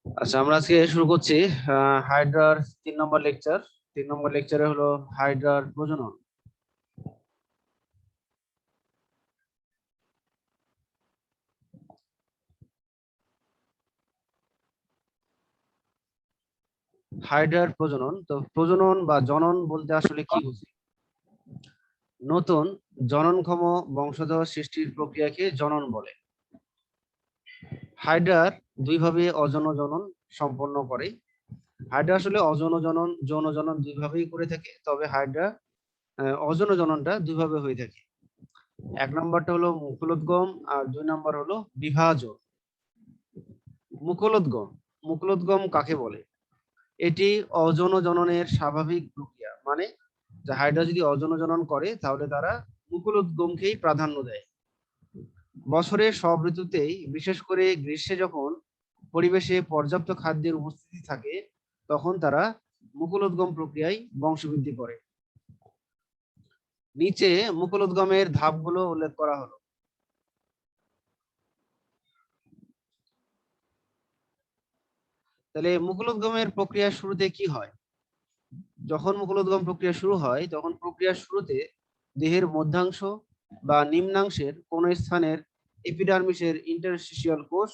আচ্ছা, আমরা আজকে শুরু করছি হাইড্রার 3 নম্বর লেকচার। 3 নম্বর লেকচারে হলো হাইড্রার প্রজনন। হাইড্রার প্রজনন, তো প্রজনন বা জনন বলতে আসলে কি বুঝি? নতুন জননক্ষম বংশধর সৃষ্টির প্রক্রিয়াকে জনন বলে। হাইড্রার দুইভাবে অযৌন জনন সম্পন্ন করে। হাইড্রা আসলে অযৌন জনন, যৌন জনন দুইভাবেই করে থাকে, তবে হাইড্রা অযৌন জননটা দুইভাবে হয়ে থাকে। 1 নম্বরটা হলো মুকুলোদ্গম আর 2 নম্বর হলো বিভাজন। মুকুলোদ্গম, মুকুলোদ্গম কাকে বলে? এটি অযৌন জননের স্বাভাবিক প্রক্রিয়া, মানে যে হাইড্রা যদি অযৌন জনন করে তাহলে তারা মুকুলোদ্গমকেই প্রাধান্য দেয়। বছরের সব ঋতুতেই, বিশেষ করে গ্রীষ্মে যখন পরিবেশে পর্যাপ্ত খাদ্যের উপস্থিতি থাকে, তখন তারা মুকুলোদ্গম প্রক্রিয়ায় বংশবৃদ্ধি করে। নিচে মুকুলোদ্গমের ধাপগুলো উল্লেখ করা হলো। তাহলে মুকুলোদ্গমের প্রক্রিয়ার শুরুতে কি হয়? যখন মুকুলোদ্গম প্রক্রিয়া শুরু হয় তখন প্রক্রিয়ার শুরুতে দেহের মধ্যাংশ বা নিম্নাংশের কোন স্থানের এপিডার্মিসের ইন্টারস্টিশিয়াল কোষ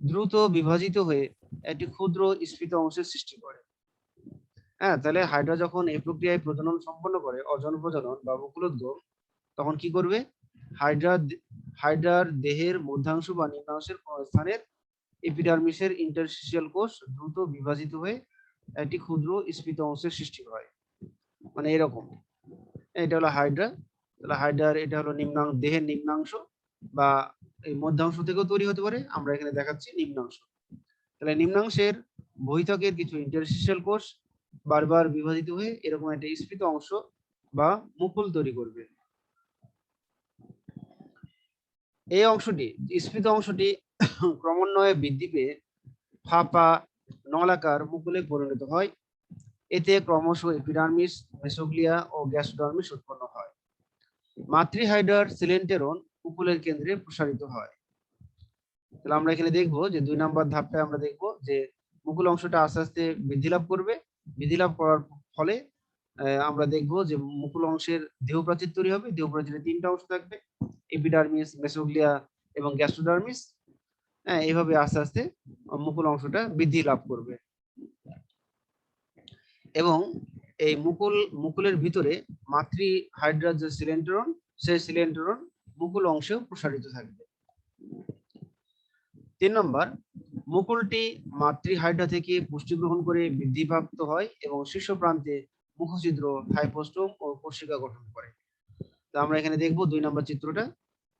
দ্রুত বিভাজিত হয়ে একটি ক্ষুদ্র স্ফীত অংশের সৃষ্টি করে। হ্যাঁ, তাহলে হাইড্রা যখন এই প্রক্রিয়ায় প্রজনন সম্পন্ন করে, অযৌন প্রজনন বা মুকুলোদ্গম, তখন কি করবে? হাইড্রার দেহের মধ্যাংশ বা নিম্নাংশের কোন স্থানের এপিডার্মিসের ইন্টারস্টিশিয়াল কোষ দ্রুত বিভাজিত হয়ে একটি ক্ষুদ্র স্ফীত অংশের সৃষ্টি হয়। মানে এরকম, এটা হলো হাইড্রা। তাহলে হাইড্রার এটা হলো দেহের নিম্নাংশ বা এই মধ্যাংশ থেকেও তৈরি হতে পারে, আমরা এখানে দেখাচ্ছি নিম্নাংশ। তাহলে নিম্নাংশের বহিঃত্বকের কিছু ইন্টারস্টিশিয়াল কোষ বারবার বিভাজিত হয়ে এরকম একটা স্ফীত অংশ বা মুকুল তৈরি করবে। এই অংশটি, স্ফীত অংশটি ক্রমান্বয়ে বৃদ্ধি পেয়ে ফাঁপা নলাকার মুকুলে পরিণত হয়। এতে ক্রমশ এপিডার্মিস, মেসোগ্লিয়া ও গ্যাস্ট্রোডার্মিস উৎপন্ন হয়। মাতৃহাইড্রার সিলেন্টেরন মুকুলের কেন্দ্রে প্রসারিত হয়। তাহলে আমরা এখানে দেখবো যে 2 নম্বর ধাপটায় আমরা দেখবো যে মুকুল অংশটা আস্তে আস্তে বৃদ্ধি লাভ করবে। বৃদ্ধি লাভ করার ফলে আমরা দেখবো যে মুকুল অংশের দেহপ্রাচীর তৈরি হবে। দেহপ্রাচীরে 3টা অংশ থাকবে, এপিডার্মিস, মেসোগ্লিয়া এবং গ্যাস্ট্রোডার্মিস। হ্যাঁ, এইভাবে আস্তে আস্তে মুকুল অংশটা বৃদ্ধি লাভ করবে এবং এই মুকুলের ভিতরে মাতৃহাইড্রার যে সিলেন্টেরন, সেই সিলেন্টেরন মুকুল অংশেও প্রসারিত থাকবে। 3 নম্বর, মুকুলটি মাতৃহাইড্রা থেকে পুষ্টি গ্রহণ করে বৃদ্ধিপ্রাপ্ত হয় এবং শীর্ষ প্রান্তে মুখছিদ্র, হাইপোস্টোম ও কোষিকা গঠন করে। তো আমরা এখানে দেখবো 2 নম্বর চিত্রটা।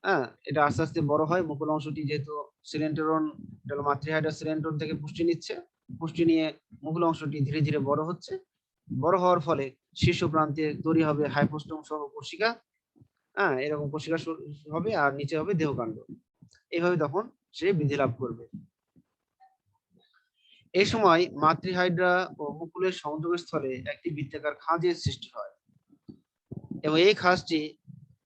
হ্যাঁ, এটা আস্তে আস্তে বড় হয়। মুকুল অংশটি যেহেতু সিলেন্টেরন, এটা হলো মাতৃহাইড্রা সিলেন্টেরন থেকে পুষ্টি নিচ্ছে, পুষ্টি নিয়ে মুকুল অংশটি ধীরে ধীরে বড় হচ্ছে। বড় হওয়ার ফলে শীর্ষ প্রান্তে তৈরি হবে হাইপোস্টোম সহ কোষিকা। হ্যাঁ, এরকম কোষিকা হবে আর নিচে হবে দেহকাণ্ড। এইভাবে তখন সে বৃদ্ধি লাভ করবে। এই সময় মাতৃহাইড্রা ও মুকুলের সংযোগস্থলে একটি বৃত্তাকার খাঁজের সৃষ্টি হয় এবং এই খাঁজটি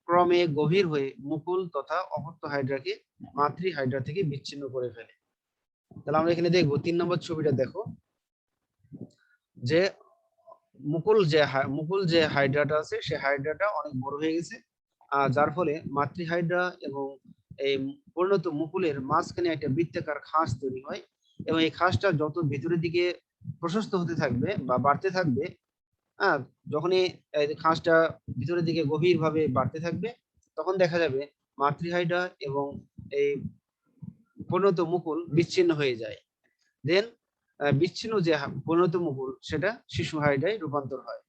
ক্রমে গভীর হয়ে মুকুল তথা অপত্য হাইড্রাকে মাতৃহাইড্রা থেকে বিচ্ছিন্ন করে ফেলে। তাহলে আমরা এখানে দেখবো 3 নম্বর ছবিটা দেখো যে মুকুল যে হাইড্রাটা আছে, সে হাইড্রাটা অনেক বড় হয়ে গেছে, যার ফলে মাতৃহাইড্রা এবং এই পরিণত মুকুলের মাঝখানে একটা বৃত্তাকার খাঁজ তৈরি হয় এবং এই খাঁজটা যত ভেতরের দিকে প্রশস্ত হতে থাকবে বা বাড়তে থাকবে, যখনই খাঁজটা ভিতরের দিকে গভীরভাবে বাড়তে থাকবে, তখন দেখা যাবে মাতৃহাইড্রা এবং এই পরিণত মুকুল বিচ্ছিন্ন হয়ে যায়। দেন বিচ্ছিন্ন যে পরিণত মুকুল, সেটা শিশু হাইড্রায় রূপান্তর হয়।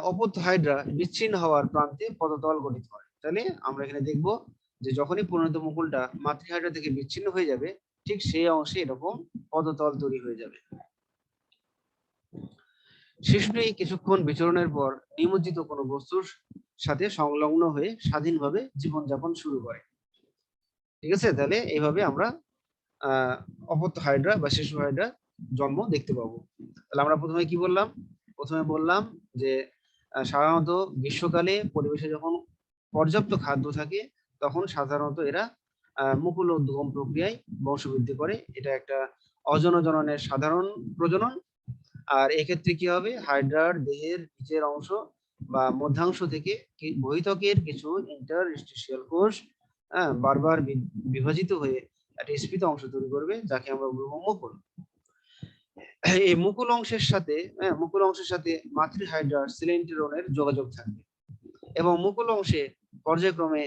অপত্য হাইড্রা বিচ্ছিন্ন হওয়ার প্রান্তে পদতল গঠিত হয়। তাহলে আমরা এখানে দেখব যে যখনই পরিণত মুকুলটা মাতৃহাইড্রা থেকে বিচ্ছিন্ন হয়ে যাবে, ঠিক সেই অংশে এরকম পদতল তৈরি হয়ে যাবে। শিশুটি কিছুক্ষণ বিচরণের পর নিমজ্জিত কোনো বস্তুর সাথে সংলগ্ন হয়ে স্বাধীনভাবে জীবনযাপন শুরু করে। ঠিক আছে, তাহলে এইভাবে আমরা অপত্য হাইড্রা বা শিশু হাইড্রা জন্ম দেখতে পাবো। তাহলে আমরা প্রথমে কি বললাম? প্রথমে বললাম যে সাধারণত গ্রীষ্মকালে পরিবেশে যখন পর্যাপ্ত খাদ্য থাকে, তখন সাধারণত এরা মুকুল উদ্গম প্রক্রিয়ায় বংশবৃদ্ধি করে। এটা একটা অযৌন জননের সাধারণ প্রজনন। আর এক্ষেত্রে কি হবে, হাইড্রার দেহের নিচের অংশ বা মধ্যাংশ থেকে বহিঃত্বকের কিছু ইন্টারস্টিশিয়াল কোষ বারবার বিভাজিত হয়ে একটা স্ফীত অংশ তৈরি করবে, যাকে আমরা বলবো মুকুল। এই মুকুল অংশের সাথে মাতৃ হাইড্রার সিলেন্টেরনের যোগাযোগ থাকবে এবং মুকুল অংশে পর্যায়ক্রমে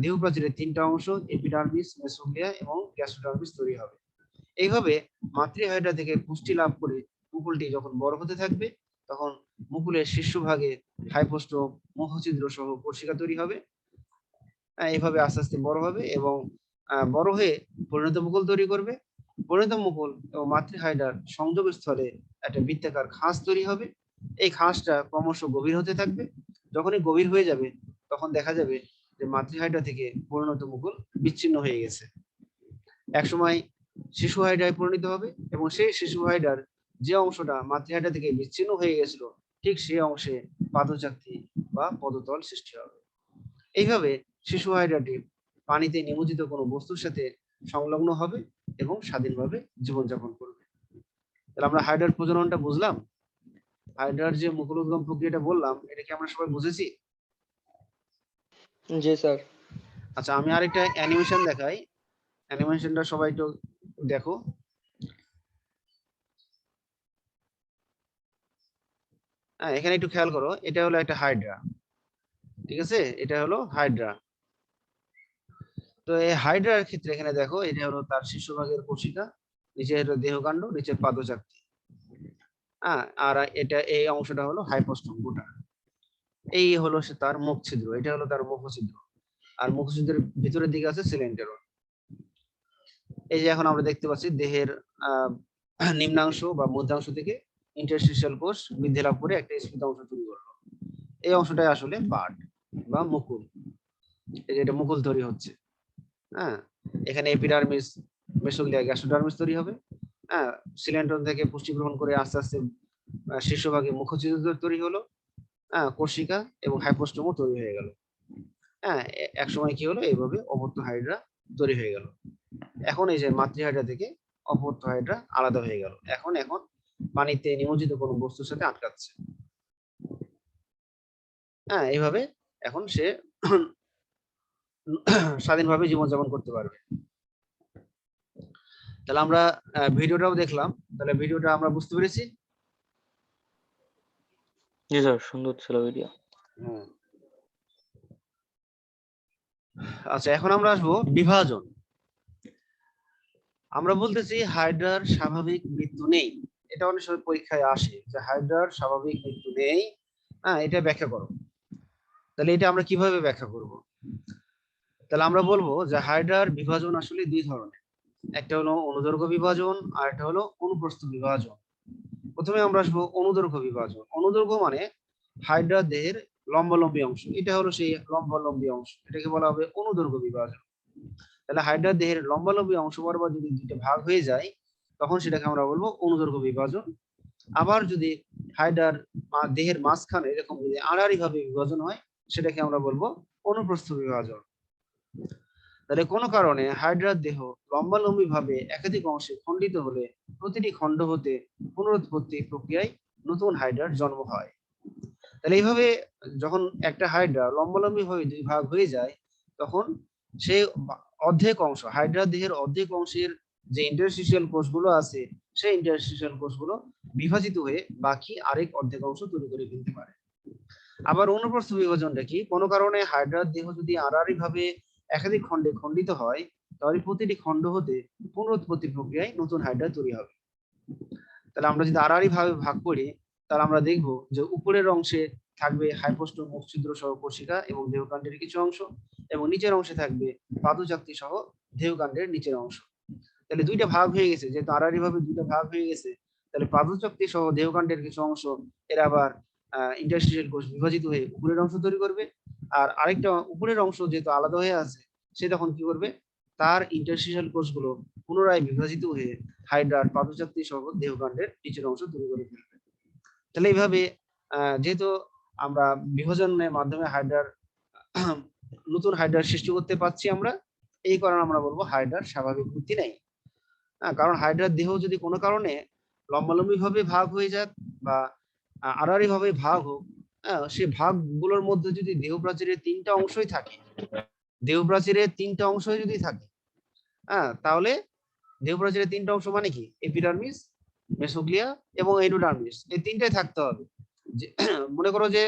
দেহপ্রাচীরের 3টা অংশ এপিডার্মিস, মেসোগ্লিয়া এবং গ্যাস্ট্রোডার্মিস তৈরি হবে। এইভাবে মাতৃ হাইড্রা থেকে পুষ্টি লাভ করে মুকুলটি যখন বড় হতে থাকবে, তখন মুকুলের শীর্ষভাগে হাইপোস্টোম, মুখছিদ্র সহ কোষিকা তৈরি হবে। এইভাবে আস্তে আস্তে বড় হবে এবং বড় হয়ে পরিণত মুকুল তৈরি করবে। পরিণত মুকুল এবং মাতৃ হাইড্রার সংযোগ স্থলে একটা বৃত্তাকার খাঁজ তৈরি হবে। এই খাঁজটা ক্রমশ গভীর হতে থাকবে। যখনই গভীর হয়ে যাবে, তখন দেখা যাবে যে মাতৃ হাইড্রা থেকে পরিণত মুকুল বিচ্ছিন্ন হয়ে গেছে। একসময় শিশু হাইড্রায় পরিণত হবে এবং সেই শিশু হাইড্রার যে অংশটা মাতৃ হাইড্রা থেকে বিচ্ছিন্ন হয়ে গেছিল, ঠিক সেই অংশে পাদচাকতি বা পদতল সৃষ্টি হবে। এইভাবে শিশু হাইড্রাটি পানিতে নিমজ্জিত কোনো বস্তুর সাথে সংলগ্ন হবে এবং স্বাধীনভাবে জীবনযাপন করবে। তাহলে আমরা হাইড্রার প্রজননটা বুঝলাম। হাইড্রার যে মুকুল উদ্গম প্রক্রিয়াটা বললাম, এটা কি আমরা সবাই বুঝেছি? জি স্যার। আচ্ছা, আমি আরেকটা অ্যানিমেশন দেখাই। অ্যানিমেশনটা সবাই একটু দেখো। এখানে একটু খেয়াল করো, এটা হলো একটা হাইড্রা, ঠিক আছে? এটা হলো হাইড্রা। তো এই হাইড্রার ক্ষেত্রে এখানে দেখো, এটা হলো তার শীর্ষভাগের কোষিকা, নিচে হলো দেহকাণ্ড, নিচে পাদচাকতি। আর এটা এই অংশটা হলো হাইপোস্টোম গোটা। এই হলো সে তার মুখ ছিদ্র, এটা হলো তার মুখছিদ্র। আর মুখছিদ্রের ভিতরের দিকে আছে সিলেন্টেরন। এই যে এখন আমরা দেখতে পাচ্ছি দেহের নিম্নাংশ বা মধ্যাংশ থেকে ইন্টারস্টিশিয়াল কোষ বৃদ্ধি লাভ করে একটা স্ফীত অংশ তৈরি করলো। এই অংশটাই আসলে বাড বা মুকুল। এই যে এটা মুকুল তৈরি হচ্ছে। এখানে এপিডার্মিস, মেসোগ্লিয়া, গ্যাস্ট্রোডার্মিস তৈরি হবে। সিলেন্টন থেকে পুষ্টি গ্রহণ করে আস্তে আস্তে শীর্ষভাগে মুখছিদ্র তৈরি হলো। কোষিকা এবং হাইপোস্টোমও তৈরি হয়ে গেল। এক সময় কি হলো, এইভাবে অপত্য হাইড্রা তৈরি হয়ে গেল। এখন এই যে মাতৃ হাইড্রা থেকে অপত্য হাইড্রা আলাদা হয়ে গেল। এখন পানিতে নিমজ্জিত কোনো বস্তুর সাথে আটকাচ্ছে। এইভাবে এখন সে স্বাধীনভাবে জীবনযাপন করতে পারবে। তাহলে আমরা ভিডিওটাও দেখলাম। তাহলে ভিডিওটা আমরা বুঝতে পেরেছি? জি স্যার, সুন্দর ছিল ভিডিও। আচ্ছা, এখন আমরা আসবো বিভাজন। আমরা বলতেছি হাইড্রার স্বাভাবিক মৃত্যু নেই। এটা অনেক সময় পরীক্ষায় আসে যে হাইড্রার স্বাভাবিক মৃত্যু নেই, এটা ব্যাখ্যা করো। তাহলে এটা আমরা কিভাবে ব্যাখ্যা করব? তাহলে আমরা বলবো যে হাইড্রার বিভাজন আসলে 2 ধরনের। একটা হলো অনুদৈর্ঘ্য বিভাজন আর একটা হলো অনুপ্রস্থ বিভাজন। প্রথমে আমরা আসবো অনুদৈর্ঘ্য বিভাজন। অনুদৈর্ঘ্য মানে হাইড্রার দেহের লম্বালম্বী অংশ, এটা হলো সেই লম্বালম্বী অংশ, এটাকে বলা হবে অনুদৈর্ঘ্য বিভাজন। তাহলে হাইড্রার দেহের লম্বালম্বী অংশ বরাবর যদি 2টা ভাগ হয়ে যায়, তখন সেটাকে আমরা বলবো অনুদৈর্ঘ্য বিভাজন। আবার যদি হাইড্রার দেহের মাঝখানে এরকম যদি আড়াআড়ি ভাবে বিভাজন হয়, সেটাকে আমরা বলবো অনুপ্রস্থ বিভাজন। তাহলে কোনো কারণে হাইড্রার দেহ লম্বালম্বী ভাবে একাধিক অংশে খণ্ডিত হলে প্রতিটি খণ্ড হতে পুনরুৎপত্তি প্রক্রিয়ায় নতুন হাইড্রার জন্ম হয়। তাহলে এইভাবে যখন একটা হাইড্রা লম্বালম্বী ভাবে 2 ভাগ হয়ে যায়, তখন সেই অর্ধেক অংশ, হাইড্রার দেহের অর্ধেক অংশের যে ইন্টারস্টিশিয়াল কোষগুলো আছে, সেই ইন্টারস্টিশিয়াল কোষগুলো বিভাজিত হয়ে বাকি আরেক অর্ধেক অংশ তৈরি করে ফেলতে পারে। আবার অনুপ্রস্থ বিভাজনটা কি, কোনো কারণে হাইড্রার দেহ যদি আড়াআড়ি ভাবে একাধিক খণ্ডে খণ্ডিত হয়, তাহলে প্রতিটি খণ্ড হতে পুনরুৎপত্তি প্রক্রিয়ায় নতুন হাইড্রা তৈরি হবে। তাহলে আমরা যদি আড়াআড়ি ভাবে ভাগ করি, তাহলে আমরা দেখব যে উপরের অংশে থাকবে হাইপোস্টোম, মুখছিদ্র সহ কোষিকা এবং দেহকাণ্ডের কিছু অংশ, এবং নিচের অংশে থাকবে পাদচাকতি সহ দেহকাণ্ডের নিচের অংশ। তাহলে 2টা ভাগ হয়ে গেছে, যেহেতু আড়াআড়ি ভাবে 2টা ভাগ হয়ে গেছে, তাহলে পাদচাকতি সহ দেহকাণ্ডের কিছু অংশ এর আবার ইন্টারস্টিশিয়াল কোষ বিভাজিত হয়ে উপরের অংশ তৈরি করবে। আর আরেকটা উপরের অংশ যেহেতু আলাদা হয়ে আছে, সে তখন কি করবে, তার ইন্টারস্টিশিয়াল কোষগুলো পুনরায় বিভাজিত হয়ে হাইড্রার পাদচাকতি সহ দেহকাণ্ডের নিচের অংশ তৈরি করে ফেলবে। তাহলে এইভাবে যেহেতু আমরা বিভাজনের মাধ্যমে হাইড্রার নতুন হাইড্রার সৃষ্টি করতে পারছি আমরা, এই কারণে আমরা বলবো হাইড্রার স্বাভাবিক বুদ্ধি নেই। কারণ হাইড্রার দেহ যদি কোনো কারণে লম্বালম্বি ভাবে ভাগ হয়ে যাক বা আড়াআড়ি ভাবে ভাগ হোক, সেই ভাগগুলোর মধ্যে যদি দেহ প্রাচীরের তিনটা অংশই থাকে, দেহ প্রাচীরের তিনটা অংশই যদি থাকে, তাহলে দেহ প্রাচীরের তিনটা অংশ মানে কি, এপিডার্মিস, মেসোগ্লিয়া এবং এন্ডোডার্মিস, এই তিনটাই থাকতে হবে। যে মনে করো যে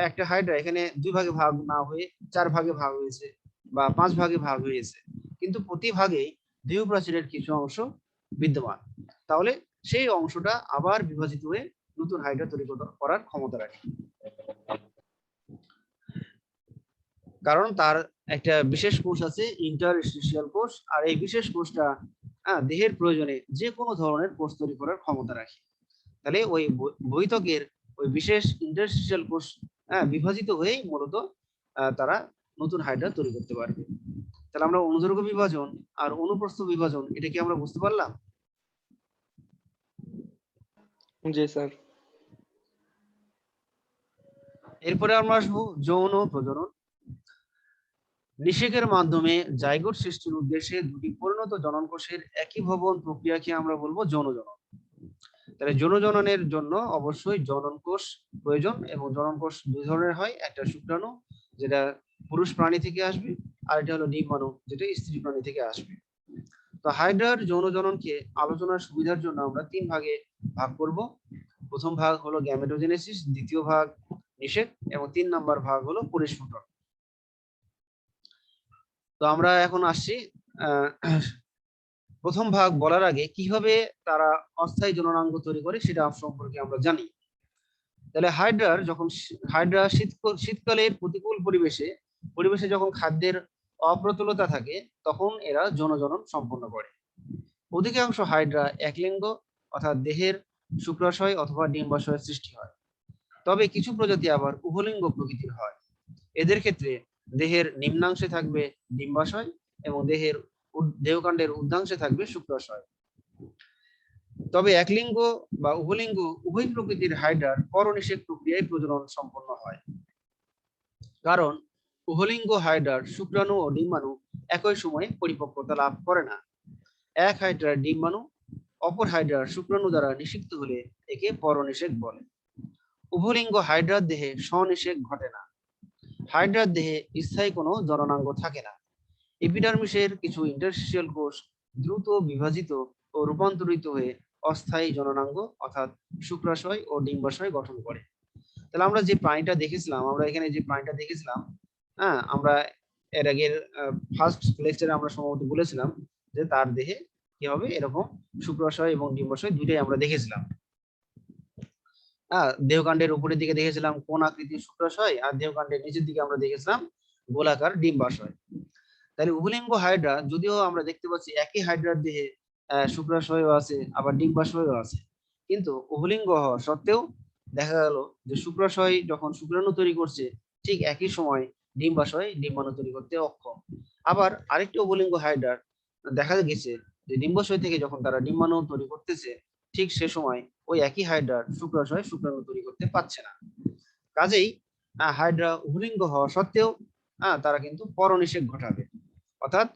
একটা হাইড্রা এখানে 2 ভাগে ভাগ না হয়ে 4 ভাগে ভাগ হয়েছে বা 5 ভাগে ভাগ হয়েছে, কিন্তু প্রতি ভাগেই দেহ প্রাচীরের কিছু অংশ বিদ্যমান, তাহলে সেই অংশটা আবার বিভাজিত হয়ে নতুন হাইড্রা তৈরি করার ক্ষমতা রাখে। কারণ তার একটা বিশেষ কোষ আছে, ইন্টারস্টিশিয়াল কোষ, আর এই বিশেষ কোষটা দেহের প্রয়োজনে যে কোনো ধরনের কোষ তৈরি করার ক্ষমতা রাখে। তাহলে ওই বহিঃত্বকের ওই বিশেষ ইন্টারস্টিশিয়াল কোষ বিভাজিত হয়েই মূলত তারা নতুন হাইড্রা তৈরি করতে পারবে। তাহলে আমরা অনুদৈর্ঘ্য বিভাজন আর অনুপ্রস্থ বিভাজন, এটা কি আমরা বুঝতে পারলাম? জি স্যার। এরপরে আমরা আসবো যৌন প্রজনন। নিষেকের মাধ্যমে জাইগোট সৃষ্টির উদ্দেশ্যে দুটি পরিণত জনন কোষের একই ভবন প্রক্রিয়াকে আমরা বলবো যৌন জনন। তাহলে যৌন জননের জন্য অবশ্যই জনন কোষ প্রয়োজন, এবং জনন কোষ দুই ধরনের হয়, একটা শুক্রাণু যেটা পুরুষ প্রাণী থেকে আসবে, আর এটা হলো ডিম্বাণু যেটা স্ত্রী প্রাণী থেকে আসবে। তো হাইড্রার যৌন জননকে আলোচনার সুবিধার জন্য আমরা 3 ভাগে ভাগ করব। প্রথম ভাগ হলো গ্যামেটোজেনেসিস, দ্বিতীয় ভাগ নিষেক, এবং 3 নাম্বার ভাগ হলো পরিস্ফুটন। তো আমরা এখন আসছি প্রথম ভাগ বলার আগে কিভাবে তারা অস্থায়ী জননাঙ্গ তৈরি করে সেটা সম্পর্কে আমরা জানি। তাহলে হাইড্রা শীতকালের প্রতিকূল পরিবেশে যখন খাদ্যের অপ্রতুলতা থাকে, তখন এরা যৌন জনন সম্পন্ন করে। অধিকাংশ হাইড্রা একলিঙ্গ, অর্থাৎ দেহের শুক্রাশয় অথবা ডিম্বাশয়ের সৃষ্টি হয়। তবে কিছু প্রজাতি আবার উভলিঙ্গ প্রকৃতির হয়। এদের ক্ষেত্রে দেহের নিম্নাংশে থাকবে ডিম্বাশয় এবং দেহকাণ্ডের ঊর্ধ্বাংশে থাকবে শুক্রাশয়। তবে একলিঙ্গ বা উভলিঙ্গ উভয় প্রকৃতির হাইড্রার পরনিষেক প্রক্রিয়ায় প্রজনন সম্পন্ন হয়। কারণ উভলিঙ্গ হাইড্রার শুক্রাণু ও ডিম্বাণু একই সময়ে পরিপক্কতা লাভ করে না। এক হাইড্রার ডিম্বাণু অপর হাইড্রার শুক্রাণু দ্বারা নিষিক্ত হলে একে পরনিষেক বলে। উভলিঙ্গ হাইড্রার দেহে স্বনিষেক ঘটে না। হাইড্রার দেহে স্থায়ী কোনো জননাঙ্গ থাকে না। এপিডার্মিসের কিছু ইন্টারস্টিশিয়াল কোষ দ্রুত বিভাজিত ও রূপান্তরিত হয়ে অস্থায়ী জননাঙ্গ অর্থাৎ শুক্রাশয় ও ডিম্বাশয় গঠন করে। তাহলে আমরা যে প্রাণীটা দেখেছিলাম, আমরা এর আগের ফার্স্ট লেকচারে আমরা সম্ভবত বলেছিলাম যে তার দেহে কি হবে, এরকম শুক্রাশয় এবং ডিম্বাশয় দুইটাই আমরা দেখেছিলাম। দেহকাণ্ডের উপরের দিকে দেখেছিলাম কোন আকৃতির শুক্রাশয়, আর দেহকাণ্ডের নিচের দিকে আমরা দেখেছিলাম গোলাকার ডিম্বাশয়। তাহলে উভলিঙ্গ হাইড্রা, যদিও আমরা দেখতে পাচ্ছি একই হাইড্রার দেহে শুক্রাশয়ও আছে আবার ডিম্বাশয়ও আছে, কিন্তু উভলিঙ্গ হওয়া সত্ত্বেও দেখা গেল যে শুক্রাশয় যখন শুক্রাণু তৈরি করছে, ঠিক একই সময় ডিম্বাশয় ডিম্বাণু তৈরি করতে অক্ষম। আবার আরেকটি উভলিঙ্গ হাইড্রার দেখা গেছে যে ডিম্বাশয় থেকে যখন তারা ডিম্বাণু তৈরি করতেছে, ঠিক সে সময় ওই একই হাইড্রার শুক্রাশয় শুক্রাণু তৈরি করতে পারছে না। কাজেই হাইড্রা উভলিঙ্গ হওয়া সত্ত্বেও তারা কিন্তু পরনিষেক ঘটাবে, অর্থাৎ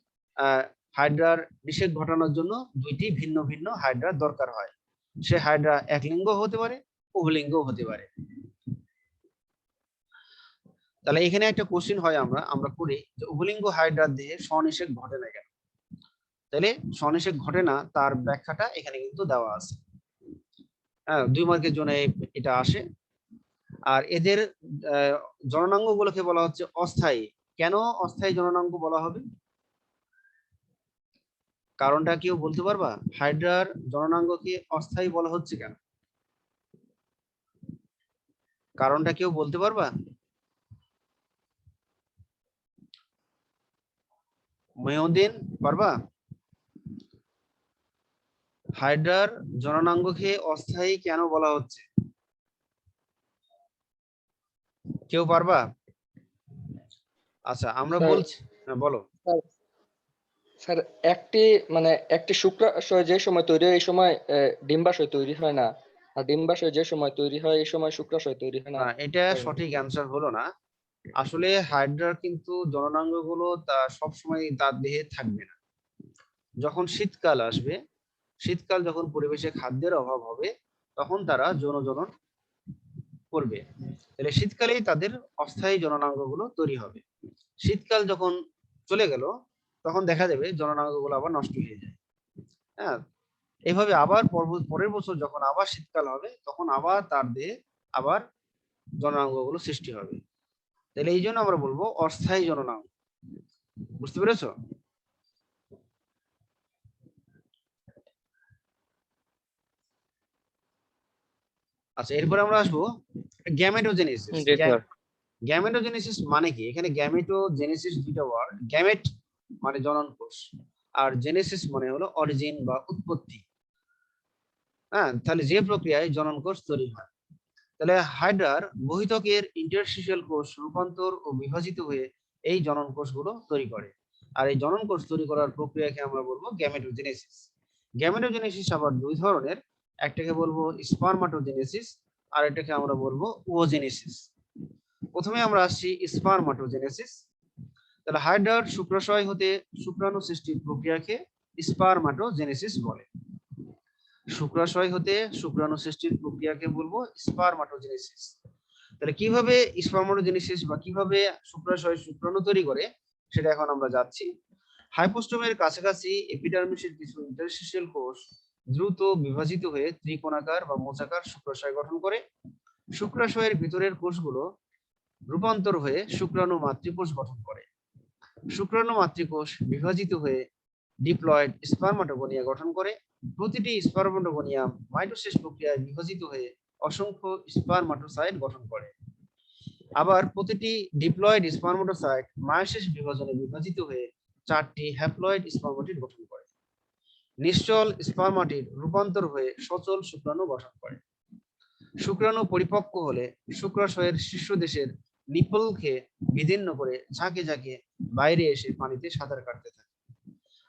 হাইড্রার নিষেক ঘটানোর জন্য দুইটি ভিন্ন ভিন্ন হাইড্রার দরকার হয়। সে হাইড্রা একলিঙ্গ হতে পারে, উভলিঙ্গ হতে পারে। তাহলে এখানে একটা কোশ্চেন হয়, আমরা করি যে উভলিঙ্গ হাইড্রার দেহে স্বনিষেক ঘটে না কেন? তাহলে স্বনিষেক ঘটে না, তার ব্যাখ্যাটা এখানে কিন্তু দেওয়া আছে। 2 মার্কের জন্য এটা আসে। আর এদের জননাঙ্গ গুলোকে বলা হচ্ছে অস্থায়ী। কেন অস্থায়ী জননাঙ্গ বলা হবে? কারণটা কেউ বলতে পারবা? হাইড্রার জননাঙ্গকে অস্থায়ী বলা হচ্ছে কেন? কারণটা কেউ বলতে পারবা? মহিউদ্দিন, পারবা? হাইড্রার জননাঙ্গকে অস্থায়ী কেন বলা হচ্ছে? কেউ পারবা? আচ্ছা, আমরা বলছি, বলো। স্যার, একটি শুক্রাশয় যে সময় তৈরি হয় এই সময় ডিম্বাশয় তৈরি হয় না, আর ডিম্বাশয় যে সময় তৈরি হয় এই সময় শুক্রাশয় তৈরি হয় না। এটা সঠিক অ্যান্সার হলো না। আসলে হাইড্রার কিন্তু জননাঙ্গগুলো তা সবসময় তার দেহে থাকবে না। যখন শীতকাল আসবে, শীতকাল যখন পরিবেশে খাদ্যের অভাব হবে, তখন তারা যৌন জনন করবে। তাহলে শীতকালেই তাদের অস্থায়ী জননাঙ্গগুলো তৈরি হবে। শীতকাল যখন চলে গেল, তখন দেখা যাবে জননাঙ্গগুলো আবার নষ্ট হয়ে যায়। হ্যাঁ, এইভাবে আবার পরের বছর যখন আবার শীতকাল হবে, তখন আবার তার দেহে আবার জননাঙ্গগুলো সৃষ্টি হবে। তাহলে এই জন্য আমরা বলবো অস্থায়ী জননাঙ্গ। বুঝতে পেরেছো? আচ্ছা, এরপরে আমরা আসবো গ্যামেটোজেনেসিস। জি স্যার। গ্যামেটোজেনেসিস মানে কি? এখানে গ্যামেটোজেনেসিস দুইটা ওয়ার্ড। গ্যামেট মানে জনন কোষ, আর জেনেসিস মানে হলো অরিজিন বা উৎপত্তি। হ্যাঁ, তাহলে যে প্রক্রিয়ায় জনন কোষ তৈরি হয়। তাহলে হাইড্রার বহিত্বকের ইন্টারস্টিশিয়াল কোষ রূপান্তর ও বিভাজিত হয়ে এই জনন কোষগুলো তৈরি করে। আর এই জনন কোষ তৈরি করার প্রক্রিয়াকে আমরা বলবো গ্যামেটোজেনেসিস। গ্যামেটোজেনেসিস আবার দুই ধরনের, একটাকে বলবো স্পারমাটোজেনেসিস, আর এটাকে আমরা বলবো ওজেনেসিস। প্রথমে আমরা আসছি স্পারমাটোজেনেসিস। তাহলে হাইড্রার শুক্রাশয় হতে শুক্রাণু সৃষ্টির প্রক্রিয়াকে স্পারমাটোজেনেসিস বলে। শুক্রাশয় হতে শুক্রাণু সৃষ্টির প্রক্রিয়াকে বলবো স্পারমাটোজেনেসিস। তাহলে কিভাবে স্পারমাটোজেনেসিস বা কিভাবে শুক্রাশয় শুক্রাণু তৈরি করে, সেটা এখন আমরা যাচ্ছি। হাইপোস্টোমের কাছাকাছি এপিডার্মিসের কিছু ইন্টারস্টিশিয়াল কোষ দ্রুত বিভাজিত হয়ে ত্রিকোণাকার বা মোচাকার শুক্রাশয় গঠন করে। শুক্রাশয়ের ভিতরের কোষগুলো রূপান্তর হয়ে শুক্রাণু মাতৃকোষ গঠন করে। শুক্রাণু মাতৃকোষ বিভাজিত হয়ে ডিপ্লয়েড স্পারমাটোগোনিয়া গঠন করে। প্রতিটি স্পারমাটোগোনিয়া মাইটোসিস প্রক্রিয়ায় বিভাজিত হয়ে অসংখ্য স্পারমাটোসাইট গঠন করে। আবার প্রতিটি ডিপ্লয়েড স্পারমাটোসাইট মায়োসিস বিভাজনে বিভাজিত হয়ে 4টি হ্যাপ্লয়েড স্পারমাটিড গঠন করে। নিশ্চল স্পারমাটিড রূপান্তর হয়ে সচল শুক্রাণু গঠন করে। শুক্রাণু পরিপক্ক হলে শুক্রাশয়ের শীর্ষদেশের নিপলকে বিদীর্ণ করে ঝাঁকে ঝাঁকে বাইরে এসে পানিতে সাঁতার কাটতে থাকে।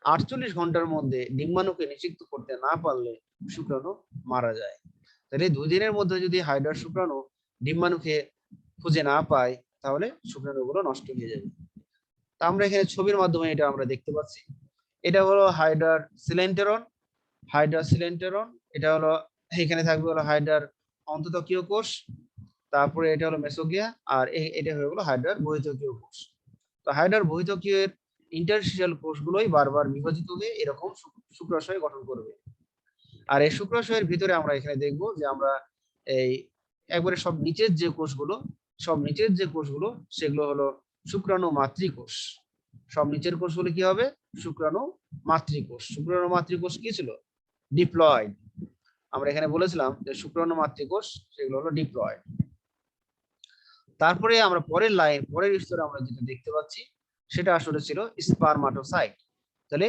48 ঘন্টার মধ্যে ডিম্বাণুকে নিষিক্ত করতে না পারলে শুক্রাণু মারা যায়। তাহলে 2 দিনের মধ্যে যদি হাইড্রার শুক্রাণু ডিম্বাণুকে খুঁজে না পায়, তাহলে শুক্রাণুগুলো নষ্ট হয়ে যাবে। তা আমরা এখানে ছবির মাধ্যমে এটা আমরা দেখতে পাচ্ছি। এটা হলো হাইড্রার সিলেন্টেরন। হাইড্রার সিলেন্টেরন এটা হলো, এখানে থাকবে হলো হাইড্রার অন্ততকীয় কোষ, তারপরে এটা হলো মেসোগিয়া, আর এটা হয়ে গেলো হাইড্রার বহিঃত্বকীয় কোষ। তো হাইড্রার বহিঃত্বকীয় ইন্টারস্টিশিয়াল কোষগুলোই বারবার বিভাজিত হয়ে এরকম শুক্রাশয় গঠন করবে। আর এই শুক্রাশয়ের ভিতরে আমরা এখানে দেখব যে আমরা এই একবারে সব নিচের যে কোষগুলো সেগুলো হলো শুক্রাণু মাতৃকোষ। সব নিচের কোষগুলো কি হবে? শুক্রাণু মাতৃকোষ। শুক্রাণু মাতৃকোষ কি ছিল? ডিপ্লয়েড। আমরা এখানে বলেছিলাম যে শুক্রাণু মাতৃকোষ সেগুলো হলো ডিপ্লয়েড। তারপরে আমরা পরের স্তরে আমরা যেটা দেখতে পাচ্ছি সেটা আসলে ছিল স্পারমাটোসাইট। তাহলে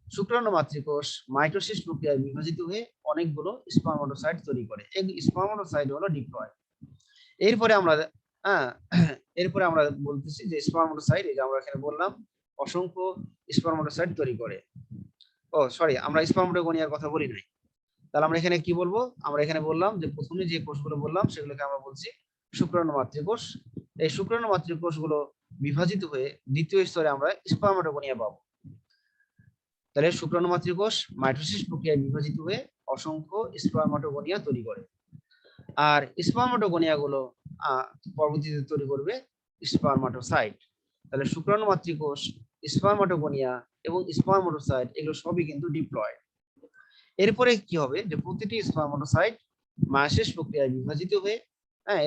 শুক্রাণু মাতৃকোষ মাইটোসিস প্রক্রিয়ায় বিভাজিত হয়ে অনেকগুলো স্পারমাটোসাইট তৈরি করে। এই স্পারমাটোসাইট হলো ডিপ্লয়েড। এরপরে আমরা বলতেছি যে স্পারমাটোসাইট, এই যে আমরা এখানে বললাম অসংখ্য স্পারমাটোসাইট তৈরি করে। ও সরি, আমরা স্পারমাটোগোনিয়ার কথা বলি নাই। তাহলে আমরা এখানে কি বলবো? আমরা এখানে বললাম যে প্রথমে যে কোষগুলো বললাম সেগুলোকে আমরা বলছি শুক্রাণু মাতৃকোষ। এই শুক্রাণু মাতৃকোষগুলো বিভাজিত হয়ে দ্বিতীয় স্তরে আমরা স্পারমাটোগোনিয়া পাবো। তাহলে শুক্রাণু মাতৃকোষ মাইটোসিস প্রক্রিয়ায় বিভাজিত হয়ে অসংখ্য স্পারমাটোগোনিয়া তৈরি করে। আর স্পারমাটোগোনিয়া গুলো পরবর্তীতে তৈরি করবে স্পারমাটোসাইট। তাহলে শুক্রাণু মাতৃকোষ, স্পারমাটোগোনিয়া এবং স্পারমাটোসাইট এগুলো সবই কিন্তু ডিপ্লয়েড। এরপরে কি হবে? যে প্রতিটি স্পারমাটোসাইট মায়োসিস প্রক্রিয়ায় বিভাজিত হয়ে,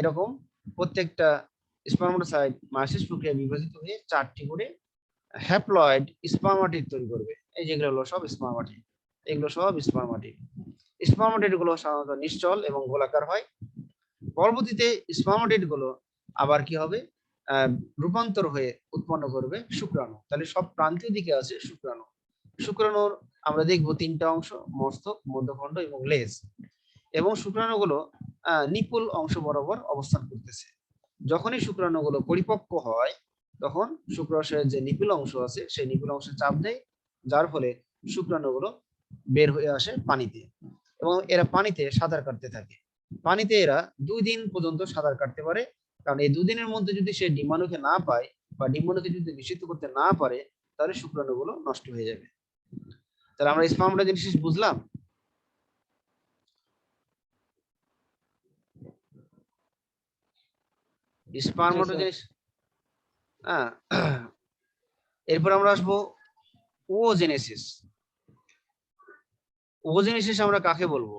এরকম প্রত্যেকটা স্পারমাটোসাইট মায়োসিস প্রক্রিয়ায় বিভাজিত হয়ে 4টি করে হ্যাপ্লয়েড স্পারমাটিড তৈরি করবে। এই যেগুলো হলো সব স্পারমাটিড। এগুলো সব স্পারমাটিড। স্পারমাটিড গুলো সাধারণত নিশ্চল এবং গোলাকার হয়। পরবর্তীতে স্পারমাটিড গুলো আবার কি হবে? রূপান্তর হয়ে উৎপন্ন করবে শুক্রাণু। তাহলে সব প্রান্তীয় দিকে আছে শুক্রাণু। শুক্রাণুর আমরা দেখবো 3টা অংশ, মস্তক, মধ্যখণ্ড এবং লেজ। এবং শুক্রাণুগুলো নিপুল অংশ বরাবর অবস্থান করতেছে। যখনই শুক্রাণুগুলো পরিপক্ক হয়, তখন শুক্রাশয়ের যে নিপুল অংশ আছে সেই নিপুল অংশে চাপ দেয়, যার ফলে শুক্রাণুগুলো বের হয়ে আসে পানিতে, এবং এরা পানিতে সাঁতার কাটতে থাকে। পানিতে এরা 2 দিন পর্যন্ত সাঁতার কাটতে পারে, কারণ এই দুদিনের মধ্যে যদি সে ডিম্বাণুকে না পায় বা ডিম্বাণুকে যদি নিষিদ্ধ করতে না পারে, তাহলে শুক্রাণুগুলো নষ্ট হয়ে যাবে। তাহলে আমরা স্পার্মাটোজেনেসিস বুঝলাম। স্পার্মাটোজেনেসিস, হ্যাঁ। এরপর আমরা আসবো ওজেনেসিস। ওজেনেসিস আমরা কাকে বলবো?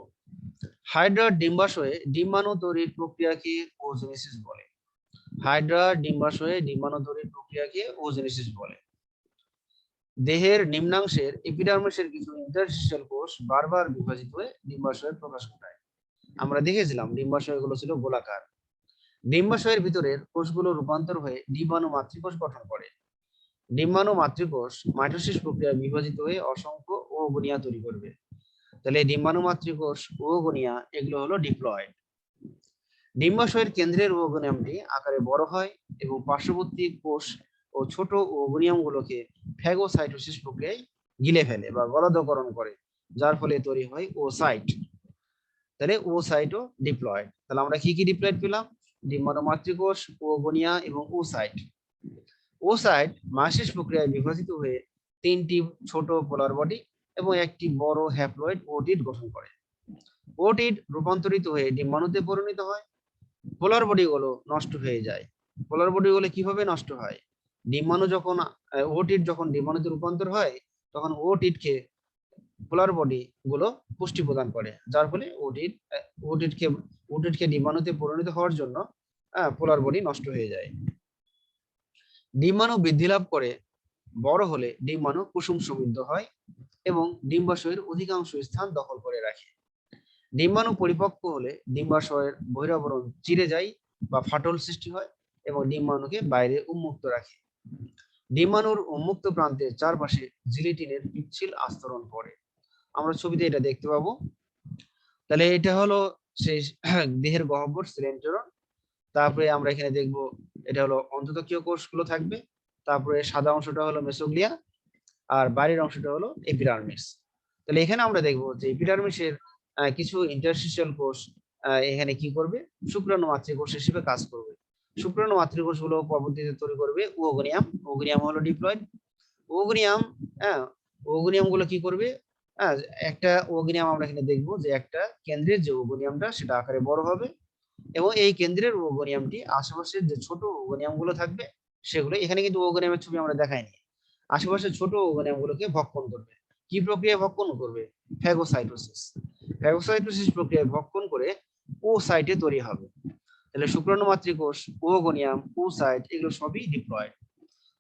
হাইড্রার ডিম্বাশয়ে ডিম্বাণু তৈরির প্রক্রিয়াকে ওজেনেসিস বলে। হাইড্রার ডিম্বাশয়ে ডিম্বাণু তৈরির প্রক্রিয়াকে ওজেনেসিস বলে। দেহের নিম্নাংশের এপিডার্মিসের কিছু ইন্টারস্টিশিয়াল কোষ বারবার বিভাজিত হয়ে ডিম্বাশয়ের প্রকাশ ঘটায়। আমরা দেখেছিলাম ডিম্বাশয়গুলো ছিল গোলাকার। ডিম্বাশয়ের ভিতরের কোষগুলো রূপান্তর হয়ে ডিম্বাণু মাতৃকোষ গঠন করে। ডিম্বাণু মাতৃকোষ মাইটোসিস প্রক্রিয়ায় বিভাজিত হয়ে অসংখ্য ওগোনিয়া তৈরি করবে। তাহলে ডিম্বাণু মাতৃকোষ, ওগোনিয়া, এগুলো হলো ডিপ্লয়েড। ডিম্বাশয়ের কেন্দ্রের ওগোনিয়ামটি আকারে বড় হয় এবং পার্শ্ববর্তী কোষ ও ছোট ওগোনিয়ামগুলোকে ফ্যাগোসাইটোসিস প্রক্রিয়ায় গিলে ফেলে বা গলদকরণ করে, যার ফলে তৈরি হয় ওসাইট। তাহলে ওসাইট ও ডিপ্লয়েড। তাহলে আমরা কি কি ডিপ্লয়েড পেলাম? ডিম্বাণু মাতৃকোষ, ওগোনিয়া এবং ওসাইট। ওসাইট মায়োসিস প্রক্রিয়ায় বিভাজিত হয়ে 3টি ছোট পোলার বডি এবং একটি বড় হ্যাপ্লয়েড ওটিড গঠন করে। ওটিড রূপান্তরিত হয়ে ডিম্বাণুতে পরিণত হয়। পোলার বডিগুলো নষ্ট হয়ে যায়। পোলার বডিগুলো কিভাবে নষ্ট হয়? ডিম্বাণু যখন ওটিড যখন ডিম্বাণুতে রূপান্তর হয়, তখন ওটিডকে পোলার বডি গুলো পুষ্টি প্রদান করে, যার ফলে ওটিডকে ডিম্বাণুতে পরিণত হওয়ার জন্য পোলার বডি নষ্ট হয়ে যায়। ডিম্বাণু বৃদ্ধি লাভ করে বড় হলে ডিম্বাণু কুসুম সমৃদ্ধ হয় এবং ডিম্বাশয়ের অধিকাংশ স্থান দখল করে রাখে। ডিম্বাণু পরিপক্ক হলে ডিম্বাশয়ের বহিরাবরণ চিরে যায় বা ফাটল সৃষ্টি হয় এবং ডিম্বাণুকে বাইরে উন্মুক্ত রাখে। ডিম্বাণুর উন্মুক্ত প্রান্তের চারপাশে জিলেটিনের পিচ্ছিল আস্তরণ পড়ে। আমরা ছবিতে এটা দেখতে পাবো। তাহলে এটা হলো সেই দেহের গহ্বর, সেন্ট্রন। তারপরে আমরা এখানে দেখবো এটা হলো অন্ততকীয় কোষগুলো থাকবে। তারপরে সাদা অংশটা হলো মেসোগ্লিয়া আর বাইরের অংশটা হলো এপিডার্মিস। তাহলে এখানে আমরা দেখবো যে এপিডার্মিসের কিছু ইন্টারস্টিশিয়াল কোষ এখানে কি করবে? শুক্রাণু মাতৃকোষ হিসেবে কাজ করবে। শুক্রাণু মাতৃকোষ গুলো পরবর্তীতে তৈরি করবে ওগোনিয়াম। ওগোনিয়াম হলো ডিপ্লয়েড। ওগোনিয়াম, হ্যাঁ, ওগোনিয়াম গুলো কি করবে? একটা ওগোনিয়াম আমরা এখানে দেখবো যে একটা কেন্দ্রের যে ওগোনিয়ামটা সেটা আকারে বড় হবে এবং এই কেন্দ্রের ওগোনিয়ামটি আশেপাশের যে ছোট ওগোনিয়াম গুলো থাকবে সেগুলো, এখানে কিন্তু ওগোনিয়ামের ছবি আমরা দেখাইনি, আশেপাশের ছোট ওগোনিয়াম গুলোকে ভক্ষণ করবে। কি প্রক্রিয়ায় ভক্ষণ করবে? ফ্যাগোসাইটোসিস। ফ্যাগোসাইটোসিস প্রক্রিয়ায় ভক্ষণ করে ওসাইটে তৈরি হবে। তাহলে শুক্রাণু মাতৃকোষ, ওগোনিয়াম, ওসাইট এগুলো সবই ডিপ্লয়েড।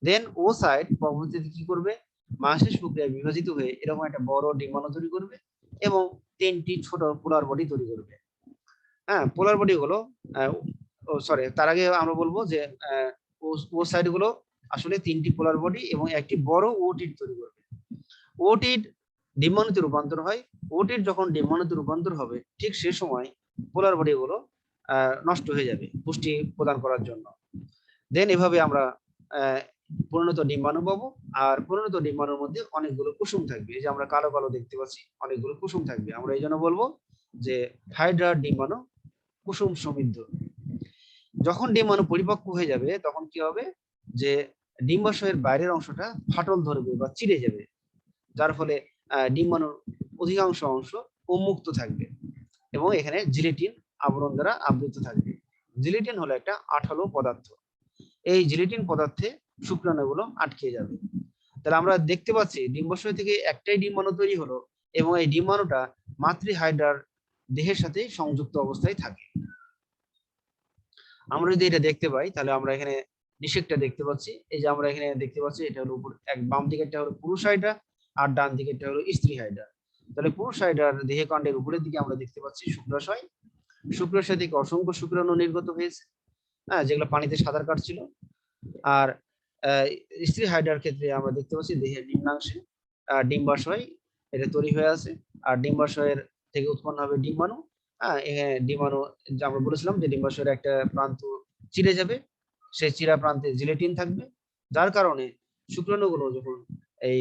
দেন ওসাইট পরবর্তীতে কি করবে? মায়োসিস প্রক্রিয়ায় বিভাজিত হয়ে এরকম একটা বড় ডিম্বাণু তৈরি করবে এবং 3টি ছোট পোলার বডি তৈরি করবে। হ্যাঁ, পোলার বডি গুলো সরি, তার আগে আমরা বলবো যে ওসাইট গুলো আসলে 3টি পোলার বডি এবং একটি বড় ওটিড তৈরি করবে। ওটিড ডিম্বাণুতে রূপান্তর হয়। ওটিড যখন ডিম্বাণুতে রূপান্তর হবে, ঠিক সে সময় পোলার বডি গুলো নষ্ট হয়ে যাবে পুষ্টি প্রদান করার জন্য। দেন এভাবে আমরা পরিণত ডিম্বাণু পাবো। আর পরিণত ডিম্বাণুর মধ্যে অনেকগুলো কুসুম থাকবে। এই যে আমরা কালো কালো দেখতে পাচ্ছি, অনেকগুলো কুসুম থাকবে। আমরা এই জন্য বলবো যে হাইড্রার ডিম্বাণু কুসুম সমৃদ্ধ। যখন ডিম্বাণু পরিপক্ক হয়ে যাবে তখন কি হবে? যে ডিম্বাশয়ের বাইরের অংশটা ফাটল ধরবে বা চিড়ে যাবে, যার ফলে ডিম্বাণুর অধিকাংশ অংশ উন্মুক্ত থাকবে এবং এখানে জিলেটিন আবরণ দ্বারা আবৃত থাকবে। জিলেটিন হলো একটা আঠালো পদার্থ। এই জিলেটিন পদার্থে শুক্রাণুগুলো আটকে যাবে। তাহলে আমরা দেখতে পাচ্ছি ডিম্বাশয় থেকে একটাই ডিম্বাণু তৈরি হলো এবং এই ডিম্বাণুটা মাতৃহাইড্রার দেহের সাথে সংযুক্ত অবস্থায় থাকে। আমরা যদি এটা দেখতে পাই তাহলে আমরা এখানে নিষেকটা দেখতে পাচ্ছি। এই যে আমরা এখানে দেখতে পাচ্ছি এটা হলো উপর বাম দিকেরটা হলো পুরুষ হাইড্রা আর ডান দিকেরটা হলো স্ত্রী হাইড্রা। তাহলে পুরুষ হাইড্রার দেহকাণ্ডের উপরের দিকে আমরা দেখতে পাচ্ছি শুক্রাশয়। শুক্রাশয় থেকে অসংখ্য শুক্রাণু নির্গত হয়েছে, হ্যাঁ, যেগুলো পানিতে সাঁতার কাটছিল। আর স্ত্রী হাইড্রার ক্ষেত্রে আমরা দেখতে পাচ্ছি দেহের নিম্নাংশে ডিম্বাশয় এটা তৈরি হয়ে আছে। আর ডিম্বাশয়ের থেকে উৎপন্ন হবে ডিম্বাণু। এখানে ডিম্বাণু আমরা বলেছিলাম যে ডিম্বাশয়ের একটা প্রান্ত চিড়ে যাবে, সেই চিরা প্রান্তে জিলেটিন থাকবে, যার কারণে শুক্রাণুগুলো যখন এই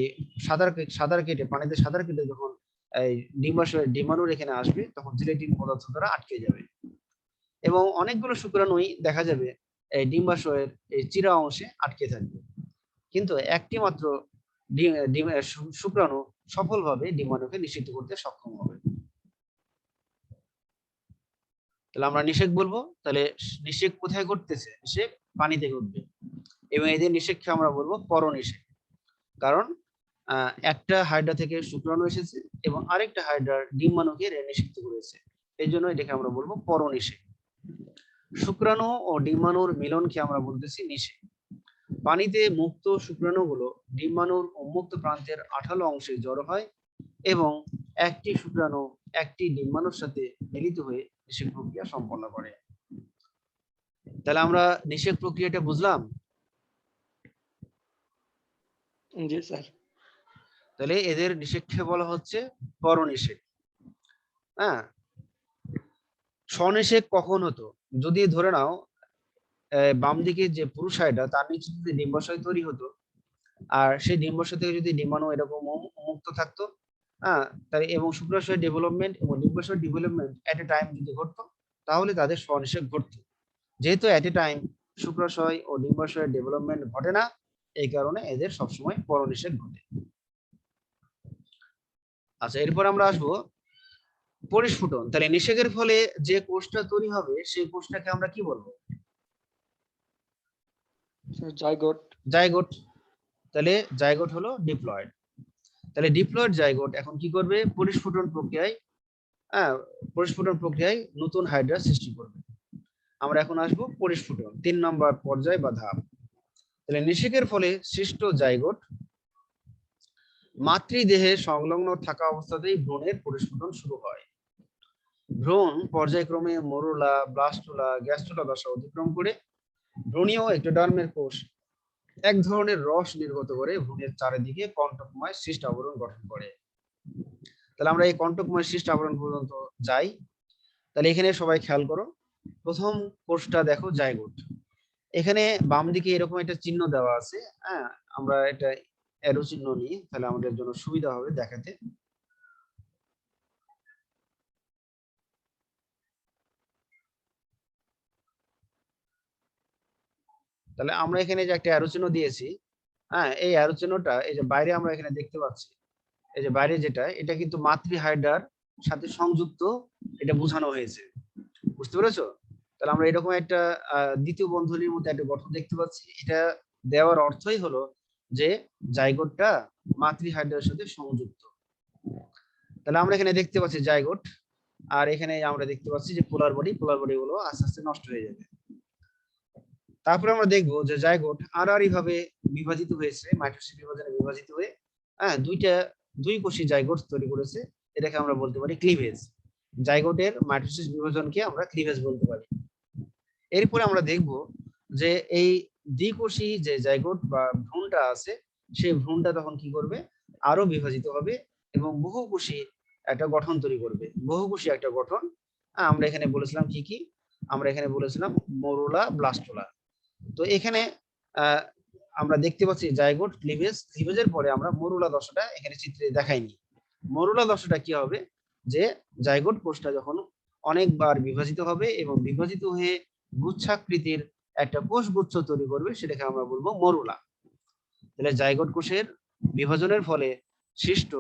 সাঁতার কেটে পানিতে সাঁতার কেটে যখন এই ডিম্বাণুর এখানে আসবে তখন জিলেটিন পদার্থ দ্বারা আটকে যাবে এবং অনেকগুলো শুক্রাণুই দেখা যাবে এই ডিম্বাশয়ের এই চিরা অংশে আটকে থাকবে, কিন্তু একটি মাত্র শুক্রাণু সফলভাবে ডিম্বাণুকে নিষিক্ত করতে সক্ষম হবে। তাহলে আমরা নিষেক বলবো, তাহলে নিষেক কোথায় ঘটতেছে? নিষেক পানিতে ঘটবে, এবং এদের নিষেককে আমরা বলবো পরনিষেক। কারণ একটা হাইড্রা থেকে শুক্রাণু এসেছে এবং আরেকটা হাইড্রার ডিম্বাণুকে নিষিক্ত করেছে, এই জন্য এটাকে আমরা বলবো পরনিষেক। শুক্রাণু ও ডিম্বাণুর মিলনকে আমরা বলতেছি নিষেক। পানিতে মুক্ত শুক্রাণুগুলো ডিম্বাণুর উন্মুক্ত প্রান্তের আঠালো অংশে জড়ো হয় এবং একটি শুক্রাণু একটি ডিম্বাণুর সাথে মিলিত হয়ে নিষেক প্রক্রিয়া সম্পন্ন করে। তাহলে আমরা নিষেক প্রক্রিয়াটা বুঝলাম। জি স্যার। তাহলে এদের নিষেককে বলা হচ্ছে পরনিষেক। হ্যাঁ, স্বনিষেক কখন হতো? যদি ধরে নাও বাম দিকে যে পুরুষ হাইড্রা তার নিচে যদি ডিম্বাশয় তৈরি হতো, আর সেই ডিম্বাশয় থেকে যদি ডিম্বাণু এরকম মুক্ত থাকতো, হ্যাঁ, তাই এবং শুক্রাশয় ডেভেলপমেন্ট এবং ডিম্বাশয় ডেভেলপমেন্ট এট এ টাইম যদি ঘটতো, তাহলে তাদের স্বনিষেক ঘটতো। যেহেতু এট এ টাইম শুক্রাশয় ও ডিম্বাশয়ের ডেভেলপমেন্ট ঘটে না, এই কারণে এদের সবসময় পরনিষেক ঘটে। আচ্ছা, এরপর আমরা আসবো পরিস্ফুটন। তাহলে নিষেকের ফলে যে কোষটা তৈরি হবে সেই কোষটাকে আমরা কি বলবো? জাইগোট। জাইগোট। তাহলে জাইগোট হলো ডিপ্লয়েড। তাহলে ডিপ্লয়েড জাইগোট এখন কি করবে? পরিস্ফুটন প্রক্রিয়ায় পরিস্ফুটন প্রক্রিয়ায় নতুন হাইড্রা সৃষ্টি করবে। আমরা এখন আসবো পরিস্ফুটন 3 নম্বর পর্যায় বা ধাপ। তাহলে নিষেকের ফলে সৃষ্ট জাইগোট মাতৃদেহে সংলগ্ন থাকা অবস্থাতেই ভ্রূণের পরিস্ফুটন শুরু হয়। ভ্রূণ পর্যায়ক্রমে মরুলা, ব্লাস্টুলা, গ্যাস্ট্রুলা দশা অতিক্রম করে ভ্রূণীয় এক্টোডার্মের কোষ এক ধরনের রস নির্গত করে ভ্রূণের চারিদিকে কণ্টকময় সিস্ট আবরণ গঠন করে। তাহলে আমরা এই কণ্টকময় সিস্ট আবরণ পর্যন্ত যাই। তাহলে এখানে সবাই খেয়াল করো, প্রথম কোষটা দেখো জাইগোট। এখানে বাম দিকে এরকম একটা চিহ্ন দেওয়া আছে। হ্যাঁ, আমরা এটা অ্যারো চিহ্ন নিই, তাহলে আমাদের জন্য সুবিধা হবে দেখাতে। তাহলে আমরা এখানে যে একটা অ্যারো চিহ্ন দিয়েছি, হ্যাঁ, এই অ্যারো চিহ্নটা এই যে বাইরে আমরা এখানে দেখতে পাচ্ছি, এই যে বাইরে যেটা, এটা কিন্তু মাতৃ হাইড্রার সাথে সংযুক্ত, এটা বোঝানো হয়েছে। বুঝতে পেরেছো? তাহলে আমরা এরকম একটা দ্বিতীয় বন্ধনীর মধ্যে একটা গঠন দেখতে পাচ্ছি। এটা দেওয়ার অর্থই হলো যে জাইগোটটা মাতৃ হাইড্রার সাথে সংযুক্ত। তাহলে আমরা এখানে দেখতে পাচ্ছি জাইগোট, আর এখানে আমরা দেখতে পাচ্ছি যে পোলার বডি গুলো আস্তে আস্তে নষ্ট হয়ে যাবে। তারপরে আমরা দেখবো যে জাইগোট আড়াআড়ি ভাবে বিভাজিত হয়েছে, মাইটোসিস বিভাজনে বিভাজিত হয়ে দুই কোষী জাইগোট তৈরি করেছে। এটাকে আমরা বলতে পারি ক্লিভেজ। জাইগোটের মাইটোসিস বিভাজনকে আমরা ক্লিভেজ বলতে পারি। এরপরে আমরা দেখব যে এই দ্বিকোষী যে জাইগোট বা ভ্রূণটা আছে, সেই ভ্রূণটা তখন কি করবে? আরো বিভাজিত হবে এবং বহুকোষী একটা গঠন তৈরি করবে। বহুকোষী একটা গঠন আমরা এখানে বলেছিলাম কি কি? আমরা এখানে বলেছিলাম মরুলা, ব্লাস্টুলা। তো এখানে আমরা দেখতে পাচ্ছি জাইগোট, ক্লিভেজ, ক্লিভেজের পরে আমরা মরুলা দশাটা এখানে চিত্রে দেখাইনি। মরুলা দশাটা কি হবে? যে জাইগোট কোষটা যখন অনেকবার বিভাজিত হবে এবং বিভাজিত হয়ে গুচ্ছাকৃতির একটা কোষ গুচ্ছ তৈরি করবে, সেটাকে আমরা বলবো মরুলা। তাহলে জাইগোট কোষের বিভাজনের ফলে সৃষ্ট